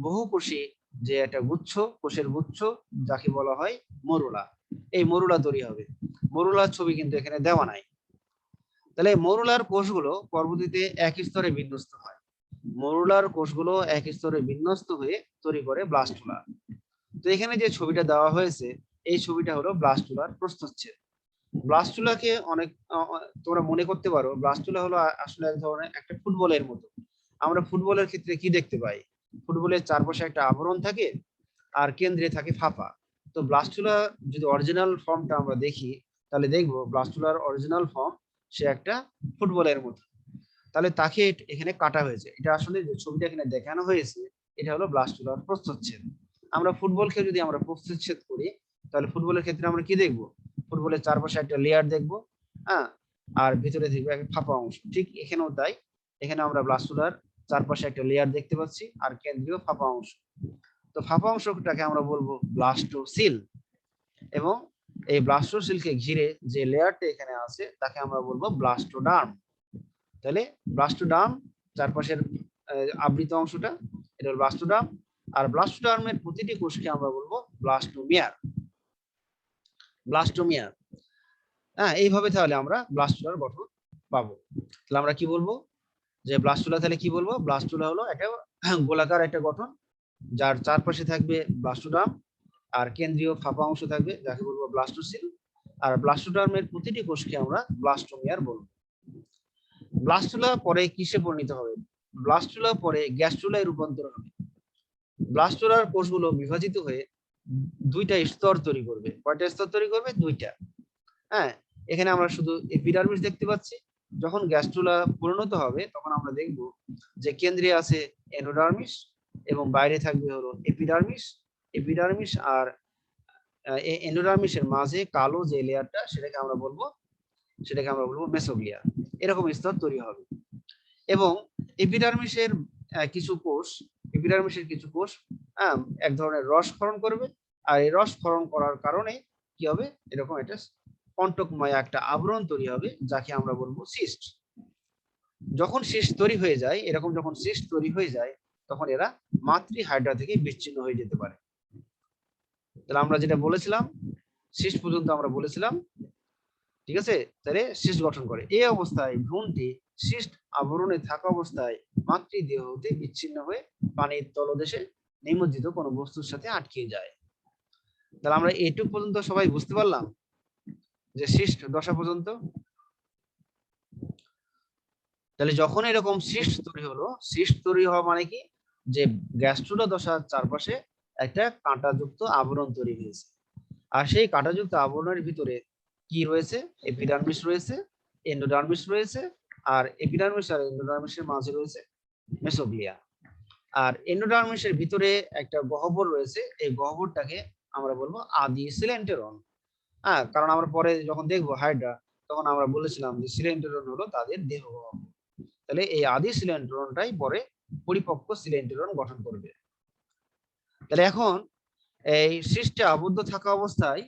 বহুকোষী যে একটা গুচ্ছ, কোষের গুচ্ছ, যাকে বলা হয় মরুলা, এই মরুলা তৈরি হবে। মরুলার ছবি কিন্তু এখানে দেওয়া নাই। তাহলে মরুলার কোষগুলো পরবর্তীতে এক স্তরে বিন্যস্ত হয়। মরুলার কোষগুলো এক স্তরে বিন্যস্ত হয়ে তৈরি করে ব্লাস্টুলা। তো এখানে যে ছবিটা দেওয়া হয়েছে, এই ছবিটা হলো ব্লাস্টুলার প্রস্থচ্ছেদ। ব্লাস্টুলাকে অনেক তোমরা মনে করতে পারো, ব্লাস্টুলা হলো আসলে এক ধরনের একটা ফুটবলের মতো। আমরা ফুটবলের ক্ষেত্রে কি দেখতে পাই? ফুটবলের চারপাশে একটা আবরণ থাকে আর কেন্দ্রে থাকে ফাঁপা। তো ব্লাস্টুলা যদি অরিজিনাল ফর্মটা আমরা দেখি, তাহলে দেখবো ব্লাস্টুলার অরিজিনাল ফর্ম সে একটা ফুটবলের মতো। তাহলে তাকে এখানে কাটা হয়েছে। এটা আসলে যে ছবিটা এখানে দেখানো হয়েছে, এটা হলো ব্লাস্টুলার প্রস্থচ্ছেদ। আমরা ফুটবলকে যদি আমরা প্রস্থচ্ছেদ করি, তাহলে ফুটবলের ক্ষেত্রে আমরা কি দেখবো? ফুটবলের চারপাশে একটা লেয়ার দেখবো, হ্যাঁ, আর ভিতরে দেখবো একটা ফাঁপা অংশ। ঠিক এখানেও তাই, এখানে আমরা ব্লাস্টুলার চারপাশে একটা লেয়ার দেখতে পাচ্ছি আর কেন্দ্রীয় ফাঁপা অংশ। তো ফাঁপা অংশটাকে আমরা বলবো ব্লাস্টোসিল এবং এই ব্লাস্টোসিলকে ঘিরে যে লেয়ারটা এখানে আছে তাকে আমরা বলবো ব্লাস্টোডার্ম। তাহলে ব্লাস্টোডার্ম চারপাশের আবৃত অংশটা এটা হলো ব্লাস্টোডার্ম, আর ব্লাস্টোডার্মের প্রতিটি কোষকে আমরা বলবো ব্লাস্টোমিয়ার। ব্লাস্টোমিয়ার, হ্যাঁ, এইভাবে তাহলে আমরা ব্লাস্টুলার গঠন পাবো। তাহলে আমরা কি বলবো যে ব্লাস্টুলা, তাহলে কি বলবো, ব্লাস্টুলা হলো একটা গোলাকার একটা গঠন যার চারপাশে থাকবে ব্লাস্টোডার্ম আর কেন্দ্রীয় ফাঁপা অংশ থাকবে যাকে বলবো ব্লাস্টোসিল, আর ব্লাস্টোডার্মের প্রতিটি কোষকে আমরা ব্লাস্টোমিয়ার বলবো। ব্লাস্টুলা পরে কিসে পরিণত হবে? ব্লাস্টুলা পরে গ্যাস্ট্রুলায় রূপান্তর হবে। ব্লাস্টুলার কোষগুলো বিভাজিত হয়ে দুইটা স্তর তৈরি করবে। কয়টা স্তর তৈরি করবে? দুইটা। হ্যাঁ, এখানে আমরা শুধু এপিডার্মিস দেখতে পাচ্ছি। যখন গ্যাস্ট্রুলা পরিণত হবে তখন আমরা দেখব যে কেন্দ্রে আছে এন্ডোডার্মিস এবং বাইরে থাকবে হলো এপিডার্মিস। এপিডার্মিস আর এন্ডোডার্মিসের মাঝে কালো যে লেয়ারটা সেটাকে আমরা বলবো মেসোগ্লিয়া। এরকম স্তর তৈরি হবে এবং এপিডার্মিসের কিছু কোষ এক ধরনের রস ক্ষরণ করবে, আর এই রস ক্ষরণ করার কারণে কি হবে, এরকম একটা কণ্টকময় একটা আবরণ তৈরি হবে যাকে আমরা বলবো সিস্ট। যখন সিস্ট তৈরি হয়ে যায়, এরকম যখন সিস্ট তৈরি হয়ে যায় তখন এরা মাতৃহাইড্রা থেকে বিচ্ছিন্ন হয়ে যেতে পারে। তাহলে আমরা যেটা বলেছিলাম সিস্ট পর্যন্ত আমরা বলেছিলাম, ঠিক আছে? তাহলে সিস্ট গঠন করে। এই অবস্থায় ভ্রূণটি সিস্ট আবরণে থাকা অবস্থায় মাতৃদেহ হতে বিচ্ছিন্ন হয়ে পানির তলদেশে নিমজ্জিত কোনো বস্তুর সাথে আটকে যায়। তাহলে আমরা এইটুকু পর্যন্ত সবাই বুঝতে পারলাম যে সিস্ট দশা পর্যন্ত। তাহলে যখন এরকম সিস্ট তৈরি হলো, সিস্ট তৈরি হওয়া মানে কি, যে গ্যাস্ট্রুলা দশার চারপাশে একটা কাঁটাযুক্ত আবরণ তৈরি হয়েছে, আর সেই কাঁটাযুক্ত আবরণের ভিতরে কি রয়েছে? এপিডার্মিস রয়েছে, এন্ডোডার্মিস রয়েছে, আর এপিডার্মিস আর এন্ডোডার্মিসের মাঝে রয়েছে মেসোগ্লিয়া। আর এন্ডোডার্মিসের ভিতরে একটা গহ্বর রয়েছে, এই গহ্বরটাকে আমরা বলবো আদি সিলেন্টেরন। হ্যাঁ, কারণ আমরা পরে যখন দেখবো হাইড্রা তখন আমরা বলেছিলাম যে সিলেন্টেরন হলো তাদের দেহ গহ্বর। তাহলে এই আদি সিলেন্টেরনটাই পরে পরিপক্ক সিলেন্টেরন গঠন করবে। তাহলে এখন এই সিস্টে আবদ্ধ থাকা অবস্থায়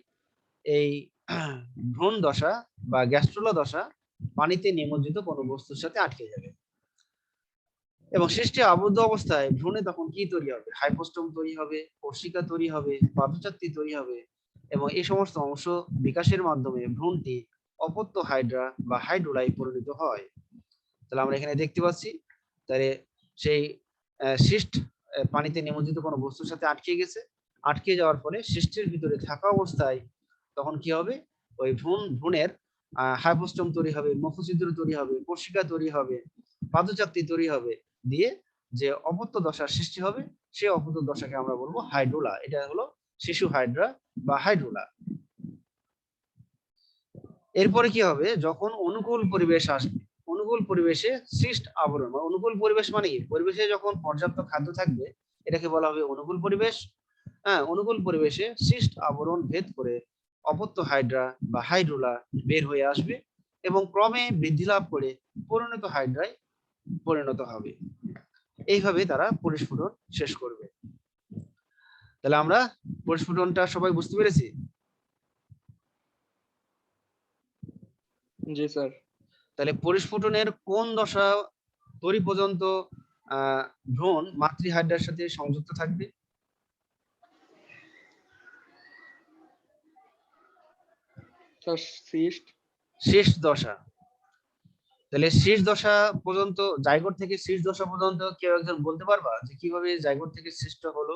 এই ভ্রূণ দশা বা গ্যাস্ট্রুলা দশা পানিতে নিমজ্জিত কোনো বস্তুর সাথে আটকে যাবে এবং সিস্টে আবদ্ধ অবস্থায় ভ্রূণে তখন কি তৈরি হবে? হাইপোস্টোম তৈরি হবে, কোর্সিকা তৈরি হবে, পাদচাত্তি তৈরি হবে এবং এই সমস্ত অংশ বিকাশের মাধ্যমে ভ্রূণটি অপত্য হাইড্রা বা হাইড্রোলায় পরিণত হয়। তাহলে আমরা এখানে দেখতে পাচ্ছি, তাহলে সেই সিস্ট পানিতে নিমজ্জিত কোনো বস্তুর সাথে আটকে গেছে, আটকে যাওয়ার ফলে সিস্টের ভিতরে থাকা অবস্থায় তখন কি হবে, ওই ভ্রূণের হাইপোস্টোম তৈরি হবে, মুখছিদ্র তৈরি হবে, কোর্সিকা তৈরি হবে, পাদচাত্তি তৈরি হবে, দিয়ে যে অপত্য দশার সৃষ্টি হবে সেই অপত্য দশাকে আমরা বলবো হাইড্রোলা। এটা হলো শিশু হাইড্রা বা হাইড্রোলা। এরপরে কি হবে, যখন অনুকূল পরিবেশ আসবে, অনুকূল পরিবেশে সিস্ট আবরণ, অনুকূল পরিবেশ মানে কি, পরিবেশে যখন পর্যাপ্ত খাদ্য থাকবে এটাকে বলা হবে অনুকূল পরিবেশ। হ্যাঁ, অনুকূল পরিবেশে সিস্ট আবরণ ভেদ করে অপত্য হাইড্রা বা হাইড্রোলা বের হয়ে আসবে এবং ক্রমে বৃদ্ধি লাভ করে পরিণত হাইড্রায় পরিণত হবে। এইভাবে তারা পরিস্ফুটন শেষ করবে। তাহলে আমরা পরিস্ফুটনটা সবাই বুঝতে পেরেছি? জি স্যার। তাহলে পরিস্ফুটনের কোন দশা তৈরি পর্যন্ত ভ্রূণ মাতৃহাইড্রার সাথে সংযুক্ত থাকবে? Sir cyst. শেষ দশা। তাহলে শেষ দশা পর্যন্ত, জাইগোট থেকে শেষ দশা পর্যন্ত কেউ একজন বলতে পারবা যে কিভাবে জাইগোট থেকে সৃষ্ট হলো?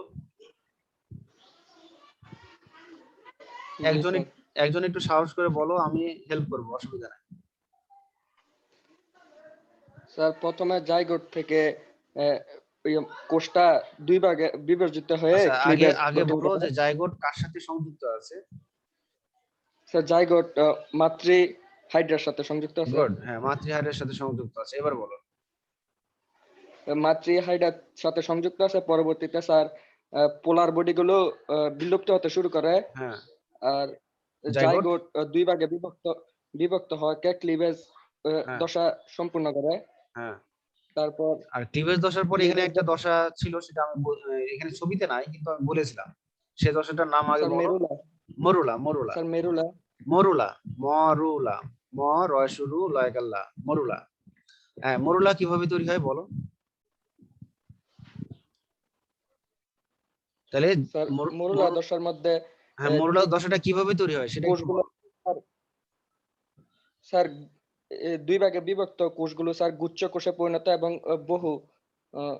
একজন একটু সাহস করে বলো, আমি হেল্প করবো, অসুবিধা নাই। স্যার প্রথমে জাইগোট থেকে ওই কোষটা দুই ভাগে বিভাজিত হয়ে আচ্ছা, আগে ক্লিভেজ আগে গঠন বলো করে। যে জাইগোট কার সাথে সংযুক্ত আছে? স্যার জাইগোট মাতৃ হাইড্রার সাথে সংযুক্ত আছে। গুড, হ্যাঁ, মাতৃহাইড্রার সাথে সংযুক্ত আছে। এবার বলো। মাতৃ হাইড্রার সাথে সংযুক্ত আছে, পরবর্তীতে স্যার পোলার বডি গুলো বিলুপ্ত হতে শুরু করে। হ্যাঁ, আর জাইগোট, জাইগোট দুই ভাগে বিভক্ত হওয়াকে ক্লিভেজ হ্যাঁ দশা সম্পূর্ণ করে। হ্যাঁ। তারপর আর ক্লিভেজ দশার পরে এখানে ক্লিভেজ একটা দশা ছিল, সেটা আমি এখানে ছবিতে নাই কিন্তু আমি বলেছিলাম, সে দশাটার নাম আগে স্যার বলো। মেরুলা। মরুলা, মরুলা, স্যার মেরুলা। মরুলা, মরুলা, ম রয় শুরু লয় কাল্লা, মরুলা। হ্যাঁ, মরুলা কিভাবে তৈরি হয় বলো? তাহলে স্যার মরুলা দশার মধ্যে হ্যাঁ, মরুলা দশাটা কিভাবে তৈরি হয় সেটা একটু কোষগুলো বলো। স্যার স্যার দুই ভাগে বিভক্ত কোষগুলো স্যার গুচ্ছ কোষে পরিণত এবং বহু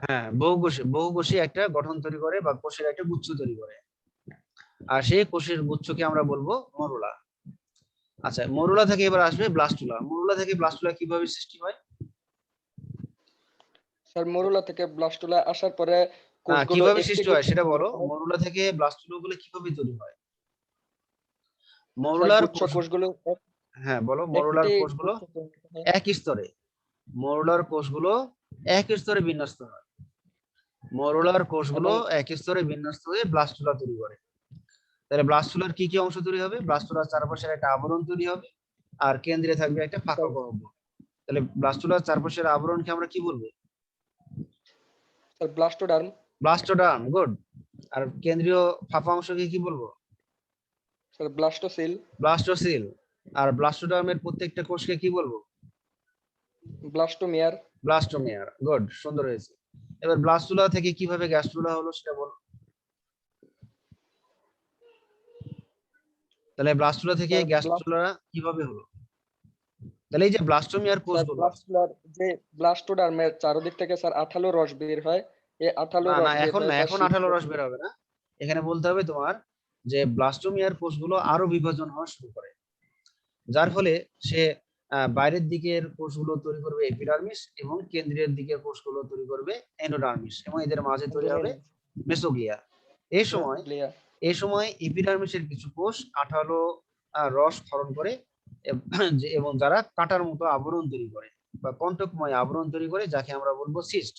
হ্যাঁ, বহুকোষী একটা গঠন তৈরি করে বা কোষের একটা গুচ্ছ তৈরি করে, আর সেই কোষের গুচ্ছকে আমরা বলবো মরুলা। আচ্ছা, মরুলা থেকে এবার আসবে ব্লাস্টুলা। মরুলা থেকে ব্লাস্টুলা কিভাবে সৃষ্টি হয়? স্যার মরুলা থেকে ব্লাস্টুলা আসার পরে না, কোষগুলো কিভাবে একটি সৃষ্টি হয় গুচ্ছ সেটা বলো। পরিণত হয়। মরুলা থেকে ব্লাস্টুলা গুলো কিভাবে তৈরি হয়? স্যার মরুলার গুচ্ছ কোষ, কোষগুলো হ্যাঁ বলো, মরুলার একটি কোষগুলো গুচ্ছ পরিণত হয়। এক স্তরে, মরুলার কোষগুলো এক স্তরে বিন্যস্ত হয়। মরুলার কোষগুলো এবং এক স্তরে বিন্যস্ত হয়ে ব্লাস্টুলা তৈরি করে। তাহলে ব্লাস্টুলার কি কি অংশ তৈরি হবে? ব্লাস্টুলার চারপাশের একটা আবরণ তৈরি হবে, আর কেন্দ্রে থাকবে একটা ফাঁকা স্যার গহ্বর। তাহলে ব্লাস্টুলার চারপাশের আবরণকে আমরা কি বলবো? স্যার ব্লাস্টোডার্ম। ব্লাস্টোডার্ম, গুড। আর কেন্দ্রীয় ফাঁপা অংশকে কি বলবো? Sir blastocoel. ব্লাস্টোসিল। আর ব্লাস্টোডার্মের প্রত্যেকটা কোষকে কি বলবো? ব্লাস্টোমিয়ার। ব্লাস্টোমিয়ার, গুড, সুন্দর হয়েছে। এবার ব্লাস্টুলা থেকে কিভাবে গ্যাস্ট্রুলা হলো সেটা বলো। তাহলে ব্লাস্টুলা থেকে স্যার গ্যাস্ট্রুলা কিভাবে হলো? তাহলে এই যে ব্লাস্টোমিয়ার স্যার কোষগুলো আছে, ব্লাস্টুলার যে ব্লাস্টোডার্মের চারদিক থেকে স্যার আঠালো রস বের হয়। এই আঠালো না না, রস বের এখন হয়ে না, স্যার এখন শীত 18 রস বের হবে না। এখানে বলতে হবে তোমার যে ব্লাস্টোমিয়ার কোষগুলো আরো বিভাজন হওয়া শুরু করে, যার ফলে সে বাইরের দিকের কোষগুলো তৈরি করবে এপিডার্মিস, এবং কেন্দ্রের দিকের কোষগুলো তৈরি করবে এন্ডোডার্মিস, এবং এদের মাঝে তৈরি হবে মেসোগ্লিয়া। এই সময় গ্লিয়া। এই সময় এপিডার্মিসের কিছু কোষ আঠালো রস ক্ষরণ করে, এবং যারা কাঁটার মতো আবরণ তৈরি করে বা কণ্টকময় আবরণ তৈরি করে, যাকে আমরা বলবো সিস্ট।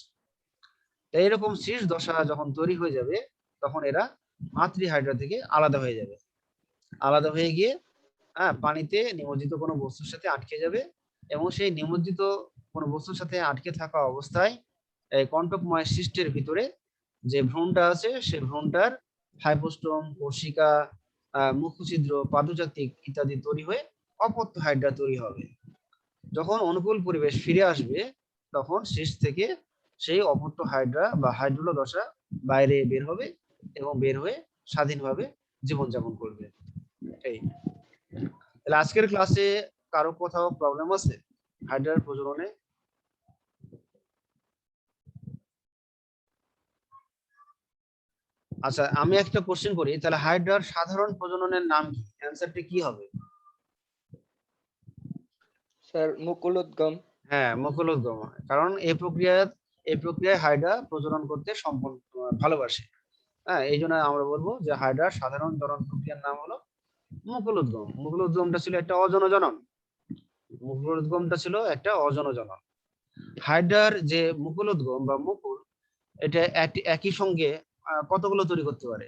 তো এরকম সিস্ট দশা যখন তৈরি হয়ে যাবে, তখন এরা মাতৃহাইড্রা থেকে আলাদা হয়ে যাবে। আলাদা হয়ে গিয়ে পানিতে নিমজ্জিত কোনো বস্তুর সাথে আটকে যাবে, এবং সেই নিমজ্জিত কোনো বস্তুর সাথে আটকে থাকা অবস্থায় এই কণ্টকময় সিস্টের ভিতরে যে ভ্রূণটা আছে, সেই ভ্রূণটার হাইপোস্টোম, কোষিকা, মুখছিদ্র, পাদজাতিক ইত্যাদি তৈরি হয়ে অপত্য হাইড্রা তৈরি হবে। যখন অনুকূল পরিবেশ ফিরে আসবে, তখন সিস্ট থেকে সেই অপত্য হাইড্রা বা হাইড্রোলা দশা বাইরে বের হবে, এবং বের হয়ে স্বাধীনভাবে জীবনযাপন করবে। এই, তাহলে আজকের ক্লাসে কারো কোথাও প্রবলেম আছে হাইড্রার প্রজননে? আচ্ছা, আমি একটা কোশ্চেন করি, তাহলে হাইড্রার সাধারণ প্রজননের নাম কি? অ্যানসারটি কি হবে? স্যার মুকুলোদ্গম। হ্যাঁ, মুকুলোদ্গম হয়। কারণ এই প্রক্রিয়ায় হাইড্রা প্রজনন করতে সম্পূর্ণ ভালোবাসে। হ্যাঁ, এই জন্য আমরা বলবো যে হাইড্রার সাধারণ জনন প্রক্রিয়ার নাম হলো মুকুলোদ্গম। মুকুলোদ্গমটা ছিল একটা অজনজনন। মুকুলোদ্গমটা ছিল একটা অজনজনন। হাইড্রার যে মুকুলোদ্গম বা মুকুল, এটা একই সঙ্গে কতগুলো তৈরি করতে পারে?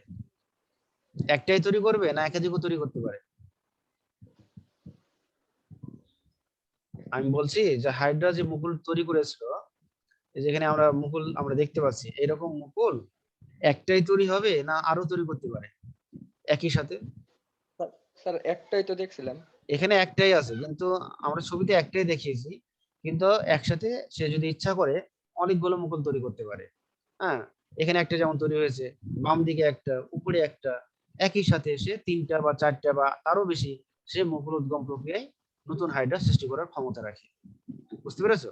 একটাই তৈরি করবে না একাধিকও তৈরি করতে পারে? আমি বলছি যে হাইড্রা যে মুকুল তৈরি করেছিল, যেখানে আমরা মুকুল আমরা দেখতে পাচ্ছি, এরকম মুকুল একটাই তৈরি হবে না আরো তৈরি করতে পারে একই সাথে? স্যার একটাই তো দেখছিলাম। এখানে একটাই আছে, কিন্তু আমরা ছবিতে একটাই দেখিয়েছি, কিন্তু একসাথে সে যদি ইচ্ছা করে অনেকগুলো মুকুল তৈরি করতে পারে। হ্যাঁ, এখানে একটা যেমন তৈরি হয়েছে, বাম দিকে একটা, উপরে একটা, একই সাথে সে 3টা বা 4টা বা তারও বেশি সে মুকুল উদ্গম প্রক্রিয়ায় নতুন হাইড্রা সৃষ্টি করার ক্ষমতা রাখে। বুঝতে পেরেছো?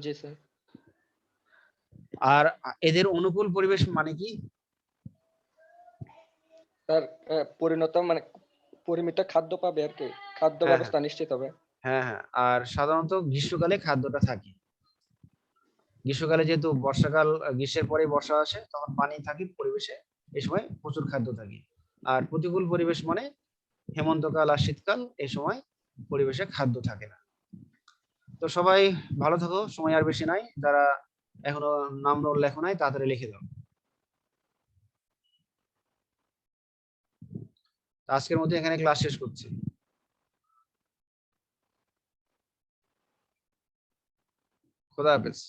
জি স্যার। আর এদের অনুকূল পরিবেশ মানে কি? স্যার পরিণত মানে পরিমিত খাদ্য পাবে আর কি, খাদ্য হ্যাঁ হ্যাঁ ব্যবস্থা নিশ্চিত হবে। হ্যাঁ হ্যাঁ, আর সাধারণত গ্রীষ্মকালে খাদ্যটা থাকে। গ্রীষ্মকালে যেহেতু বর্ষাকাল, গ্রীষ্মের পরে বর্ষা আসে, তখন পানি থাকে পরিবেশে, এই সময় প্রচুর খাদ্য থাকে। আর প্রতিকূল পরিবেশ মানে হেমন্তকাল আর শীতকাল, এই সময় পরিবেশে খাদ্য থাকে না। তো সবাই ভালো থাকো, সময় আর বেশি নাই। যারা এখনো নাম রোল লেখো নাই, তাড়াতাড়ি লিখে দাও। আজকের মতো এখানে ক্লাস শেষ করছি। খোদা হাফেজ।